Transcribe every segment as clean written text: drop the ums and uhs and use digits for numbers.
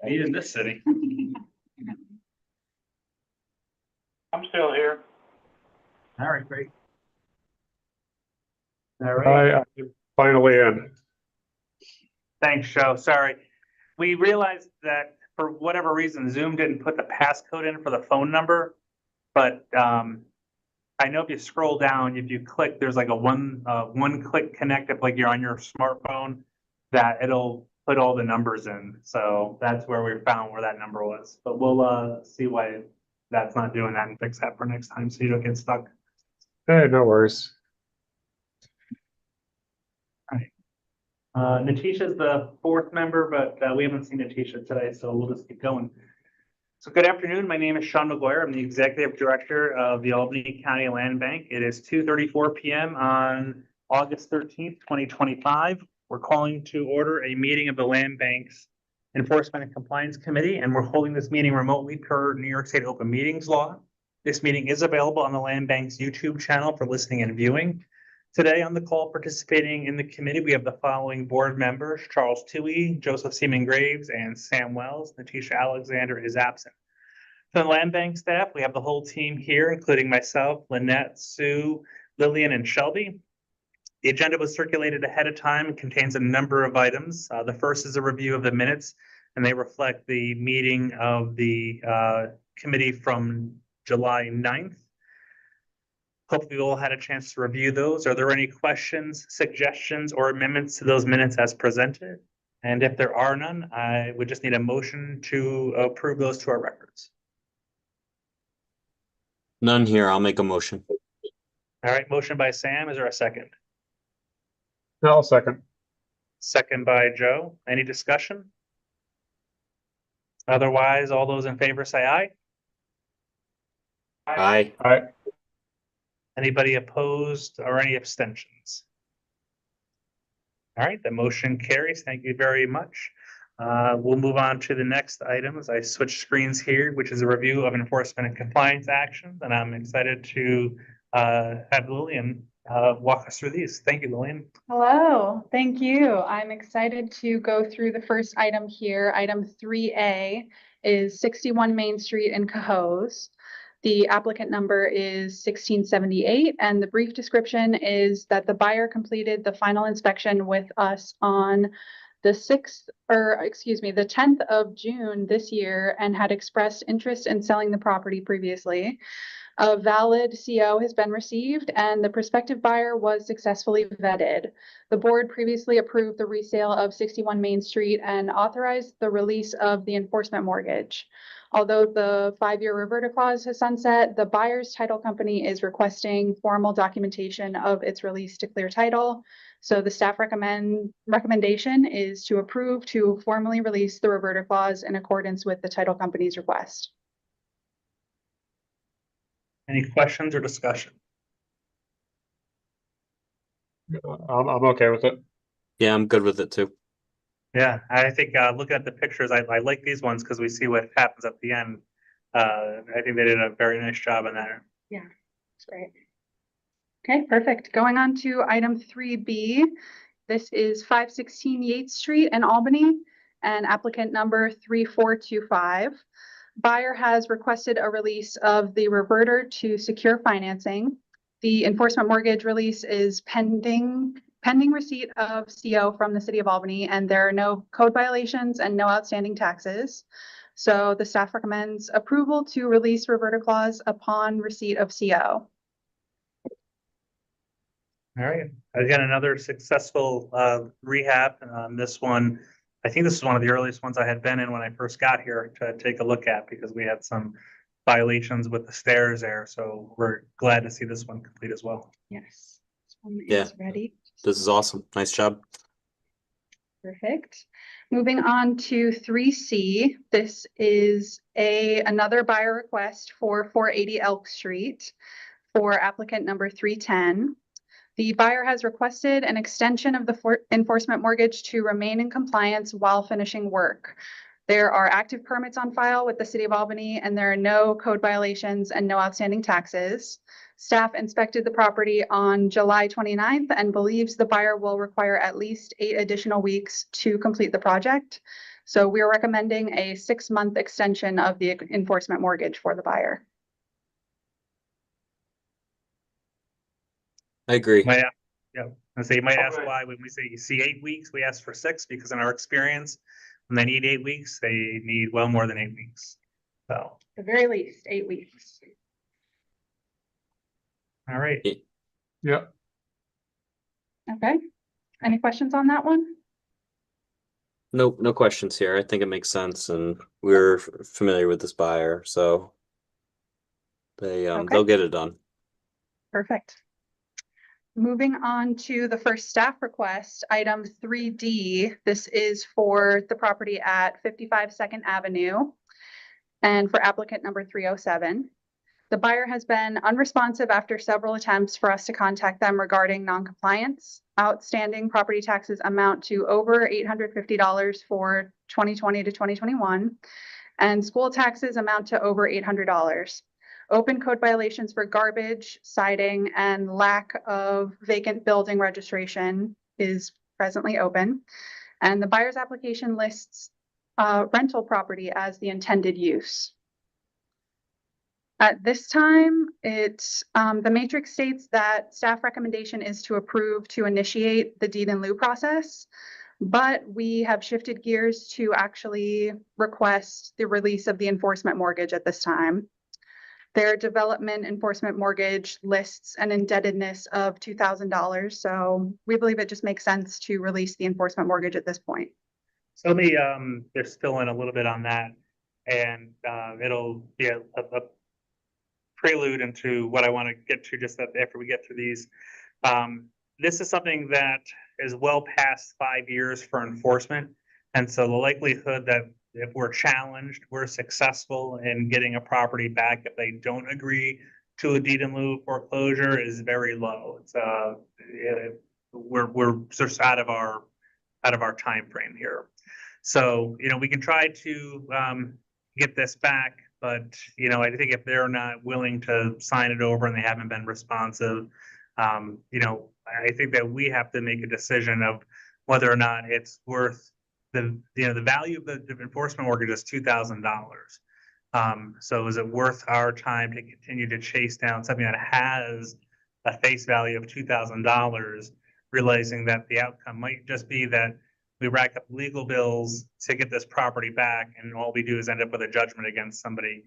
Need in this city. I'm still here. All right, great. All right. I'm finally in. Thanks, Joe. Sorry. We realized that for whatever reason, Zoom didn't put the passcode in for the phone number. But I know if you scroll down, if you click, there's like a one click connect if like you're on your smartphone, that it'll put all the numbers in. So that's where we found where that number was. But we'll see why that's not doing that and fix that for next time so you don't get stuck. Hey, no worries. Natisha's the fourth member, but we haven't seen Natisha today, so we'll just keep going. So good afternoon. My name is Sean McGuire. I'm the Executive Director of the Albany County Land Bank. It is 2:34 p.m. on August 13th, 2025. We're calling to order a meeting of the Land Bank's Enforcement and Compliance Committee, and we're holding this meeting remotely per New York State Open Meetings Law. This meeting is available on the Land Bank's YouTube channel for listening and viewing. Today on the call participating in the committee, we have the following board members: Charles Toohey, Joseph Seaman Graves, and Sam Wells. Natisha Alexander is absent. For the Land Bank staff, we have the whole team here, including myself, Lynette, Sue, Lillian, and Shelby. The agenda was circulated ahead of time and contains a number of items. The first is a review of the minutes, and they reflect the meeting of the committee from July 9th. Hopefully we all had a chance to review those. Are there any questions, suggestions, or amendments to those minutes as presented? And if there are none, I would just need a motion to approve those to our records. None here. I'll make a motion. All right, motion by Sam. Is there a second? I'll second. Second by Joe. Any discussion? Otherwise, all those in favor say aye. Aye. Aye. Anybody opposed or any abstentions? All right, the motion carries. Thank you very much. We'll move on to the next item as I switch screens here, which is a review of enforcement and compliance actions. And I'm excited to have Lillian walk us through these. Thank you, Lillian. Hello, thank you. I'm excited to go through the first item here. Item 3A is 61 Main Street in Cohoes. The applicant number is 1678, and the brief description is that the buyer completed the final inspection with us on the 10th of June this year and had expressed interest in selling the property previously. A valid CO has been received and the prospective buyer was successfully vetted. The board previously approved the resale of 61 Main Street and authorized the release of the enforcement mortgage. Although the 5-year reverter clause has sunset, the buyer's title company is requesting formal documentation of its release to clear title. So the staff recommendation is to approve to formally release the reverter clause in accordance with the title company's request. Any questions or discussion? I'm okay with it. Yeah, I'm good with it too. Yeah, I think looking at the pictures, I like these ones because we see what happens at the end. I think they did a very nice job in that. Yeah, that's great. Okay, perfect. Going on to item 3B. This is 516 Yates Street in Albany and applicant number 3425. Buyer has requested a release of the reverter to secure financing. The enforcement mortgage release is pending receipt of CO from the city of Albany, and there are no code violations and no outstanding taxes. So the staff recommends approval to release reverter clause upon receipt of CO. All right. Again, another successful rehab. This one, I think this is one of the earliest ones I had been in when I first got here to take a look at because we had some violations with the stairs there. So we're glad to see this one complete as well. Yes, this one Yeah. is ready. This is awesome. Nice job. Perfect. Moving on to 3C. This is another buyer request for 480 Elk Street for applicant number 310. The buyer has requested an extension of the enforcement mortgage to remain in compliance while finishing work. There are active permits on file with the city of Albany, and there are no code violations and no outstanding taxes. Staff inspected the property on July 29th and believes the buyer will require at least 8 additional weeks to complete the project. So we're recommending a 6-month extension of the enforcement mortgage for the buyer. I agree. Might, yeah, I say you might ask Okay. why when we say you see 8 weeks, we ask for 6 because in our experience, when they need 8 weeks, they need well more than 8 weeks. So, At the very least, 8 weeks. all right. Yeah. Okay. Any questions on that one? Nope, no questions here. I think it makes sense, and we're familiar with this buyer, so Okay. they'll get it done. Perfect. Moving on to the first staff request, item 3D. This is for the property at 55 2nd Avenue and for applicant number 307. The buyer has been unresponsive after several attempts for us to contact them regarding noncompliance. Outstanding property taxes amount to over $850 for 2020 to 2021, and school taxes amount to over $800. Open code violations for garbage, siding, and lack of vacant building registration is presently open. And the buyer's application lists rental property as the intended use. At this time, the matrix states that staff recommendation is to approve to initiate the deed in lieu process, but we have shifted gears to actually request the release of the enforcement mortgage at this time. Their development enforcement mortgage lists an indebtedness of $2,000, so we believe it just makes sense to release the enforcement mortgage at this point. So let me just fill in a little bit on that, and it'll be a prelude into what I want to get to just after we get through these. This is something that is well past 5 years for enforcement, and so the likelihood that if we're challenged, we're successful in getting a property back if they don't agree to a deed in lieu foreclosure is very low. It's we're just out of our time frame here. So, we can try to get this back, but, I think if they're not willing to sign it over and they haven't been responsive, I think that we have to make a decision of whether or not it's worth the value of the enforcement mortgage is $2,000. So is it worth our time to continue to chase down something that has a face value of $2,000, realizing that the outcome might just be that we rack up legal bills to get this property back, and all we do is end up with a judgment against somebody,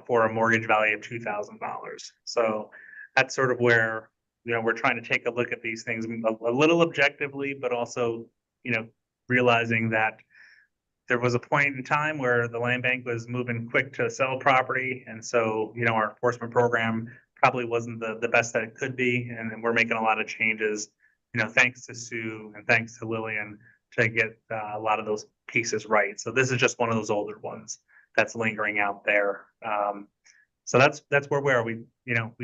for a mortgage value of $2,000. So that's sort of where, we're trying to take a look at these things a little objectively, but also, realizing that there was a point in time where the land bank was moving quick to sell property. And so, our enforcement program probably wasn't the best that it could be. And then we're making a lot of changes, thanks to Sue and thanks to Lillian to get a lot of those pieces right. So this is just one of those older ones that's lingering out there. So that's where we are. We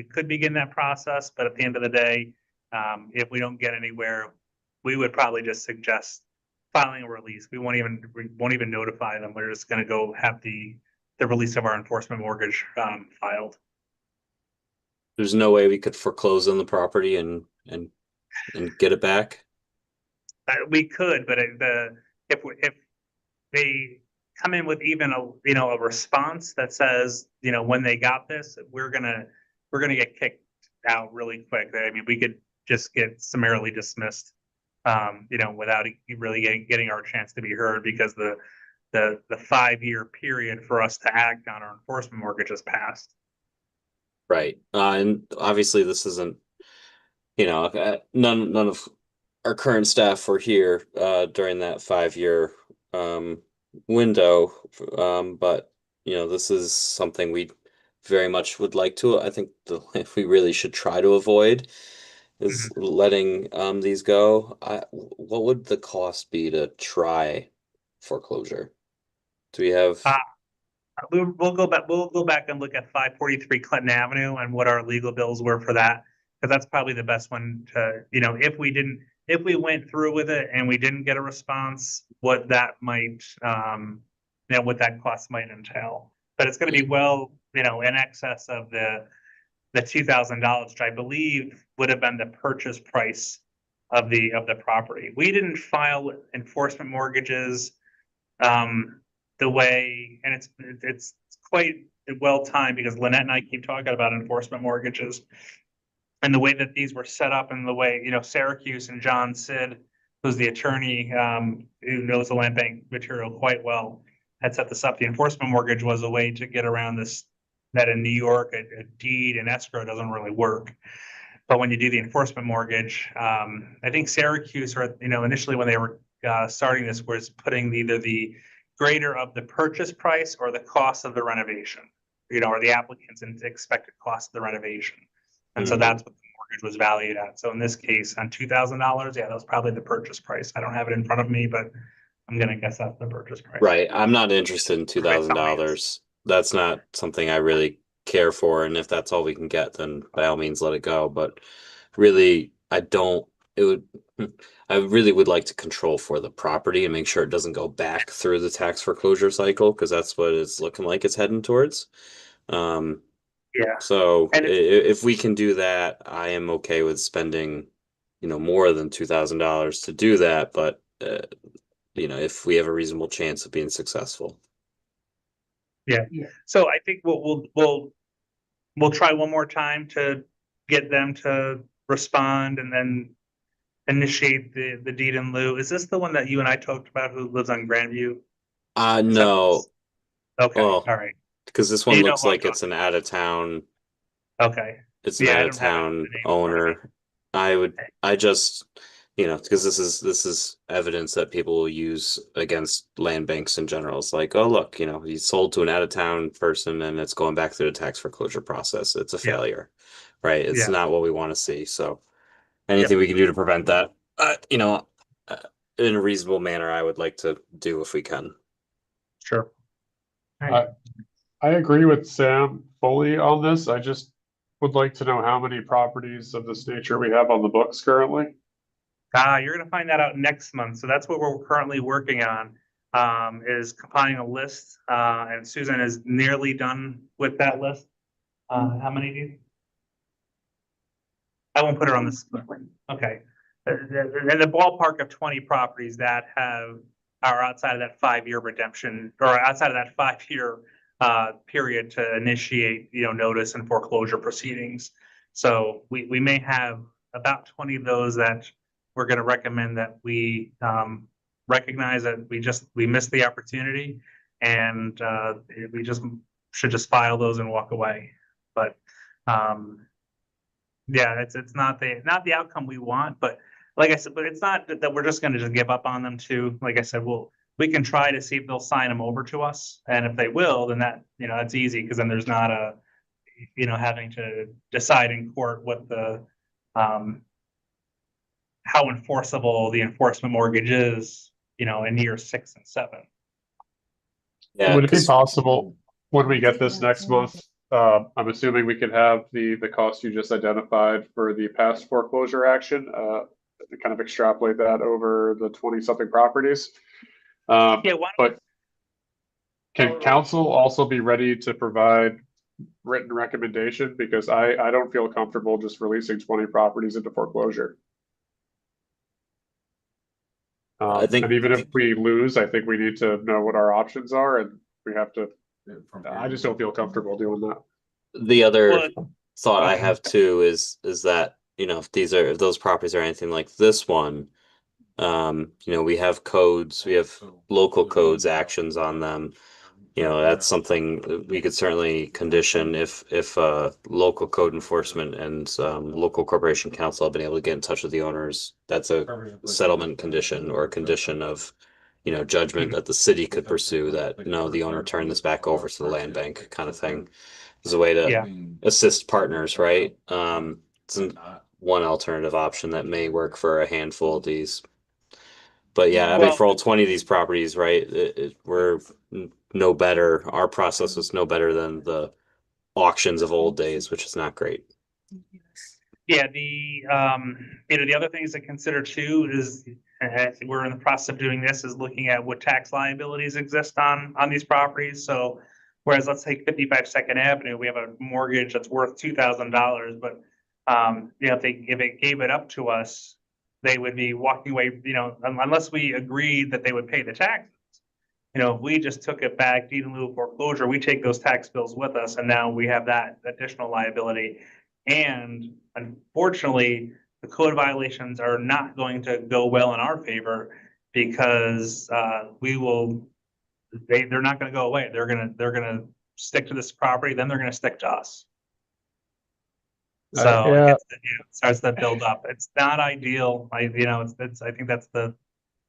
could begin that process, but at the end of the day, if we don't get anywhere, we would probably just suggest filing a release. We won't even notify them. We're just going to go have the release of our enforcement mortgage filed. There's no way we could foreclose on the property and get it back. We could, but if they come in with even a response that says, when they got this, we're gonna get kicked out really quick. I mean, we could just get summarily dismissed, without really getting our chance to be heard, because the 5-year period for us to act on our enforcement mortgage has passed. Right. And obviously this isn't, none of our current staff were here during that 5-year window. But this is something we very much would like to, I think we really should try to avoid is letting these go. What would the cost be to try foreclosure? Do we have We'll go back and look at 543 Clinton Avenue and what our legal bills were for that, because that's probably the best one to, if we went through with it and we didn't get a response, what that might, what that cost might entail. But it's going to be in excess of the $2,000, which I believe would have been the purchase price of the property. We didn't file enforcement mortgages the way, and it's quite well timed because Lynette and I keep talking about enforcement mortgages. And the way that these were set up and the way, Syracuse and John Sid, who's the attorney, who knows the land bank material quite well, had set this up. The enforcement mortgage was a way to get around this, that in New York, a deed and escrow doesn't really work. But when you do the enforcement mortgage, I think Syracuse, or, initially when they were starting this, was putting either the greater of the purchase price or the cost of the renovation, or the applicant's expected cost of the renovation. And so that's what the mortgage was valued at. So in this case, on $2,000, yeah, that was probably the purchase price. I don't have it in front of me, but I'm gonna guess that's the purchase price. Right. I'm not interested in $2,000. That's not something I really care for. And if that's all we can get, then by all means let it go. But really, I really would like to control for the property and make sure it doesn't go back through the tax foreclosure cycle, because that's what it's looking like it's heading towards. Yeah. So And if we can do that, I am okay with spending, more than $2,000 to do that. But if we have a reasonable chance of being successful. Yeah. So I think we'll try one more time to get them to respond and then initiate the deed in lieu. Is this the one that you and I talked about, who lives on Grandview? No. Okay. Well, All right. because this one You know looks who I'm like it's an out of town. Okay. It's an Yeah, I out don't of have town the name in front of me. owner. I just, because this is evidence that people will use against land banks in general. It's like, oh, look, he sold to an out of town person and it's going back through the tax foreclosure process. It's a Yeah. failure, right? It's Yeah. not what we want to see. So anything we can do to prevent that, in a reasonable manner, I would like to do if we can. Sure. I agree with Sam fully on this. I just would like to know how many properties of this nature we have on the books currently. You're gonna find that out next month. So that's what we're currently working on, is compiling a list. And Susan is nearly done with that list. How many do you? I won't put her on the spot. Okay. In the ballpark of 20 properties that are outside of that 5-year redemption, or outside of that 5-year period to initiate, notice and foreclosure proceedings. So we may have about 20 of those that we're going to recommend that we recognize that we missed the opportunity, and we should just file those and walk away. But yeah, it's not the outcome we want, but like I said, but it's not that we're just going to just give up on them too. Like I said, we can try to see if they'll sign them over to us, and if they will, then that's easy, because then there's not having to decide in court what the how enforceable the enforcement mortgage is, in years 6 and 7. Yeah, Would it be possible when we get this next month? I'm assuming we could have the cost you just identified for the past foreclosure action, to kind of extrapolate that over the 20-something properties. Yeah, but can council also be ready to provide written recommendation? Because I don't feel comfortable just releasing 20 properties into foreclosure. I think, and even if we lose, I think we need to know what our options are, and we have to. I just don't feel comfortable doing that. the other thought I have too is that, if those properties are anything like this one, we have codes, we have local codes actions on them. That's something we could certainly condition if local code enforcement and local corporation council have been able to get in touch with the owners. That's a settlement condition, or a condition of, judgment that the city could pursue, that no, the owner turned this back over to the land bank, kind of thing. As a way to assist partners, right? It's one alternative option that may work for a handful of these. But yeah, I mean, for all 20 of these properties, right, we're no better. Our process was no better than the auctions of old days, which is not great. Yeah, the other things to consider too is, we're in the process of doing this, is looking at what tax liabilities exist on these properties. So whereas let's take 55 Second Avenue, we have a mortgage that's worth $2,000, but if they gave it up to us, they would be walking away, unless we agreed that they would pay the taxes, you know, if we just took it back, deed in lieu of foreclosure, we take those tax bills with us, and now we have that additional liability. And unfortunately, the code violations are not going to go well in our favor because they're not going to go away. They're gonna stick to this property, then they're going to stick to us. So Yeah. it starts to build up. It's not ideal. I think that's the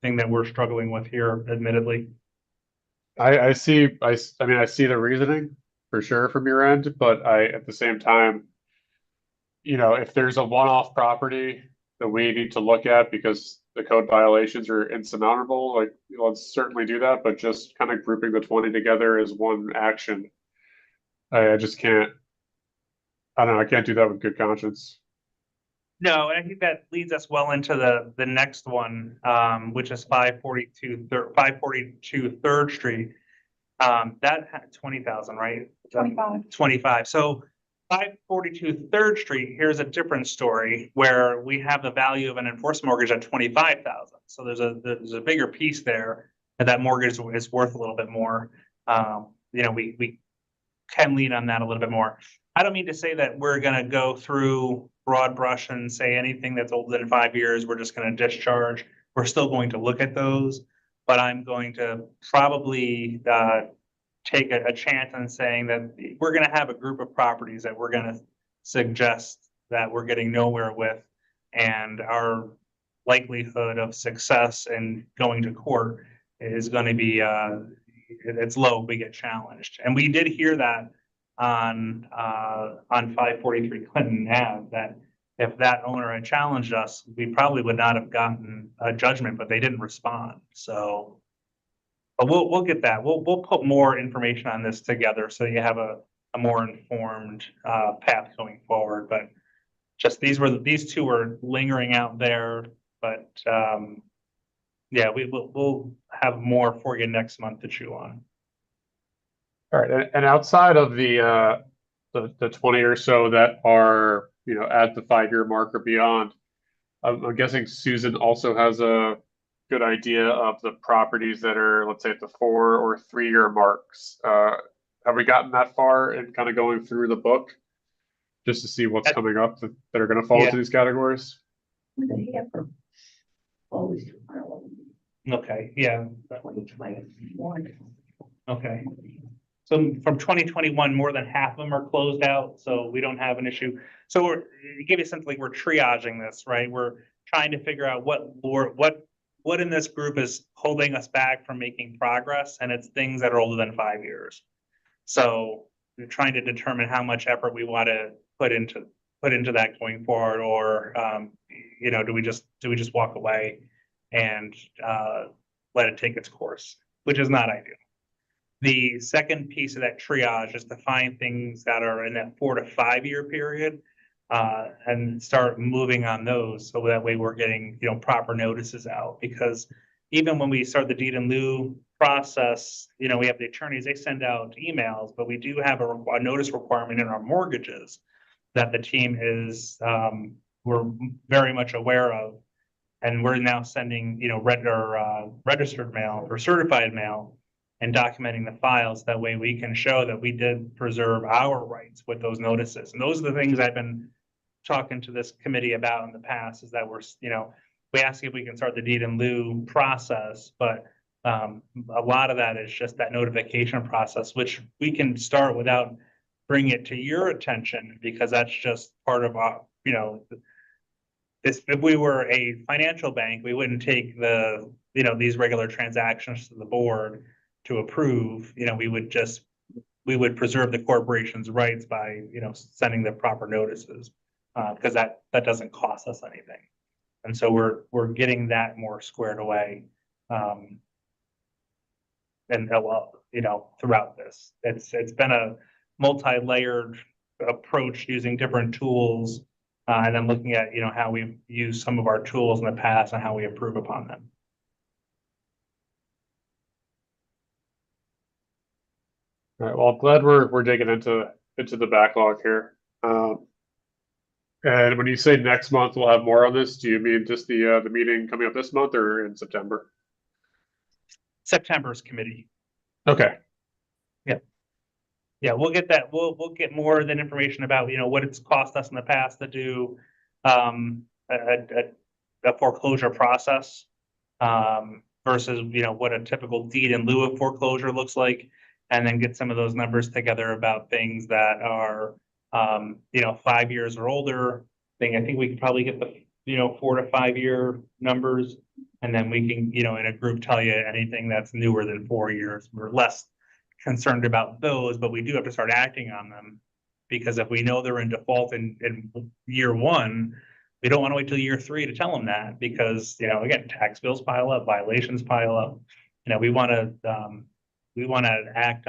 thing that we're struggling with here, admittedly. I see, I mean, I see the reasoning for sure from your end, but at the same time, if there's a one-off property that we need to look at because the code violations are insurmountable, like, let's certainly do that, but just kind of grouping the 20 together as one action, I just can't, I don't know, I can't do that with good conscience. No, and I think that leads us well into the next one, which is 542 Third Street. That had 20,000, right? 25. So 542 Third Street, here's a different story where we have the value of an enforced mortgage at 25,000. So there's a bigger piece there, and that mortgage is worth a little bit more. We can lean on that a little bit more. I don't mean to say that we're going to go through broad brush and say anything that's older than 5 years, we're just going to discharge. We're still going to look at those, but I'm going to probably take a chance on saying that we're going to have a group of properties that we're going to suggest that we're getting nowhere with, and our likelihood of success in going to court is going to be it's low. We get challenged, and we did hear that on 543 Clinton Ave, that if that owner had challenged us, we probably would not have gotten a judgment, but they didn't respond. So, but we'll get that. We'll put more information on this together so you have a more informed path going forward. But just these two were lingering out there, but yeah, we'll have more for you next month to chew on. All right, and outside of the 20 or so that are, at the 5-year mark or beyond, I'm guessing Susan also has a good idea of the properties that are, let's say, at the 4 or 3-year marks. Have we gotten that far in kind of going through the book just to see what's coming up that are going to fall into these categories? Okay, yeah. Okay. So from 2021, more than half of them are closed out, so we don't have an issue. So to give you something, like we're triaging this, right? We're trying to figure out what in this group is holding us back from making progress, and it's things that are older than 5 years. So we're trying to determine how much effort we want to put into that going forward, or do we just walk away and let it take its course, which is not ideal. The second piece of that triage is to find things that are in that 4 to 5 year period and start moving on those. So that way we're getting, proper notices out, because even when we start the deed in lieu process, we have the attorneys, they send out emails, but we do have a notice requirement in our mortgages that the team we're very much aware of. And we're now sending, registered mail or certified mail and documenting the files. That way we can show that we did preserve our rights with those notices. And those are the things I've been talking to this committee about in the past, is that we ask if we can start the deed in lieu process, but a lot of that is just that notification process, which we can start without bringing it to your attention, because that's just part of our, if we were a financial bank, we wouldn't take these regular transactions to the board to approve. We would preserve the corporation's rights by, sending the proper notices, because that doesn't cost us anything. And so we're getting that more squared away. Throughout this, it's been a multi-layered approach using different tools, and then looking at, how we've used some of our tools in the past and how we improve upon them. All right. Well, I'm glad we're digging into the backlog here. And when you say next month we'll have more on this, do you mean just the meeting coming up this month or in September? September's committee. Okay, Yeah, we'll get that. We'll get more of that information about, what it's cost us in the past to do a foreclosure process versus, what a typical deed in lieu of foreclosure looks like, and then get some of those numbers together about things that are 5 years or older. I think we could probably get the 4 to 5 year numbers, and then we can, in a group, tell you anything that's newer than 4 years. We're less concerned about those, but we do have to start acting on them, because if we know they're in default in year 1, we don't want to wait till year 3 to tell them that, because again, tax bills pile up, violations pile up. We want to act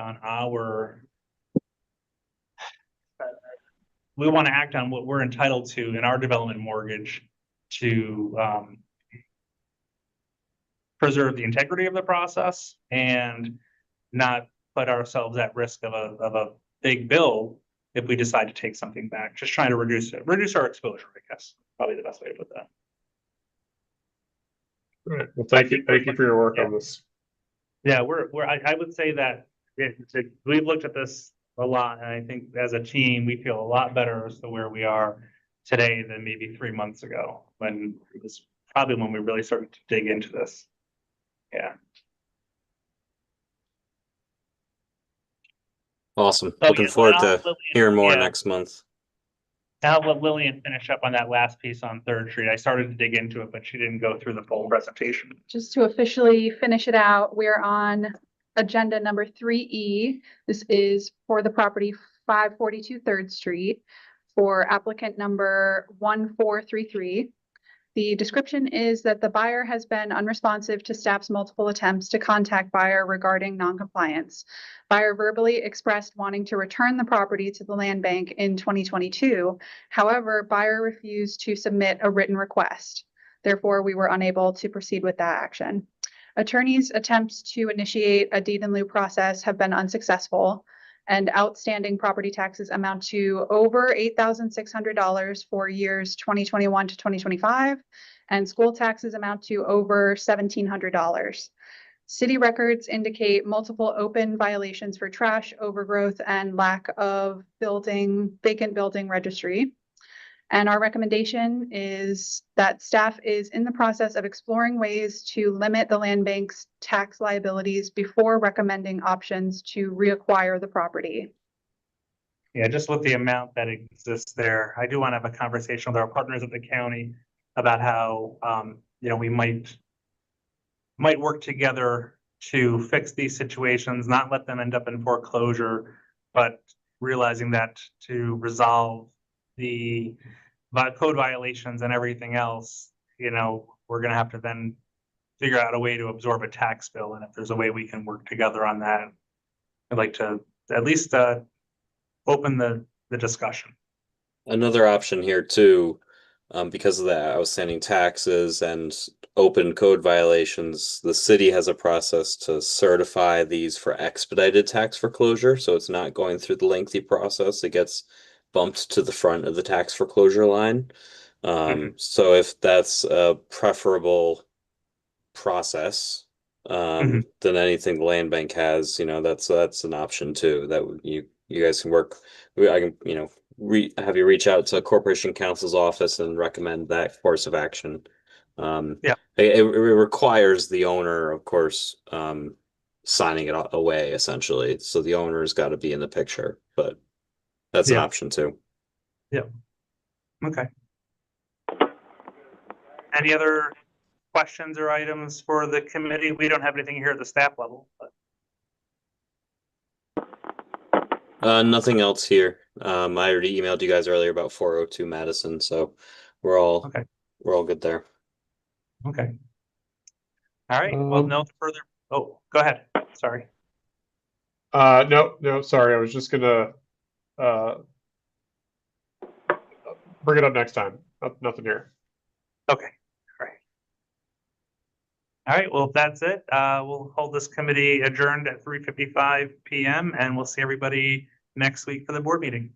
on what we're entitled to in our development mortgage to preserve the integrity of the process and not put ourselves at risk of a big bill if we decide to take something back. Just trying to reduce our exposure, I guess, probably the best way to put that. all right. Well, thank you for your work on this. Yeah, I would say that we've looked at this a lot, and I think as a team, we feel a lot better as to where we are today than maybe 3 months ago, when it was probably when we really started to dig into this. Yeah. Awesome. Oh, Looking yeah, forward and I'll to let hearing more yeah. next month. I'll let Lillian finish up on that last piece on 3rd Street. I started to dig into it, but she didn't go through the full presentation. Just to officially finish it out, we're on agenda number 3E. This is for the property 542 3rd Street for applicant number 1433. The description is that the buyer has been unresponsive to staff's multiple attempts to contact buyer regarding noncompliance. Buyer verbally expressed wanting to return the property to the land bank in 2022. However, buyer refused to submit a written request. Therefore, we were unable to proceed with that action. Attorneys' attempts to initiate a deed in lieu process have been unsuccessful, and outstanding property taxes amount to over $8,600 for years 2021 to 2025, and school taxes amount to over $1,700. City records indicate multiple open violations for trash, overgrowth, and lack of vacant building registry. And our recommendation is that staff is in the process of exploring ways to limit the land bank's tax liabilities before recommending options to reacquire the property. Yeah, just with the amount that exists there, I do want to have a conversation with our partners at the county about how, we might work together to fix these situations, not let them end up in foreclosure, but realizing that to resolve the code violations and everything else, we're going to have to then figure out a way to absorb a tax bill. And if there's a way we can work together on that, I'd like to at least open the discussion. Another option here too, because of the outstanding taxes and open code violations, the city has a process to certify these for expedited tax foreclosure. So it's not going through the lengthy process. It gets bumped to the front of the tax foreclosure line. So if that's a preferable process, than anything the land bank has, that's an option too, that you guys can work. I can, have you reach out to Corporation Counsel's office and recommend that course of action. It requires the owner, of course, signing it away essentially. So the owner's got to be in the picture, but that's an option too. Yeah. Okay. Any other questions or items for the committee? We don't have anything here at the staff level, but. Nothing else here. I already emailed you guys earlier about 402 Madison, so we're all good there. Okay. All right. Well, no further. Oh, go ahead. Sorry. No, sorry. I was just gonna bring it up next time. Nothing here. Okay. All right. All right. Well, if that's it, we'll hold this committee adjourned at 3:55 p.m. and we'll see everybody next week for the board meeting.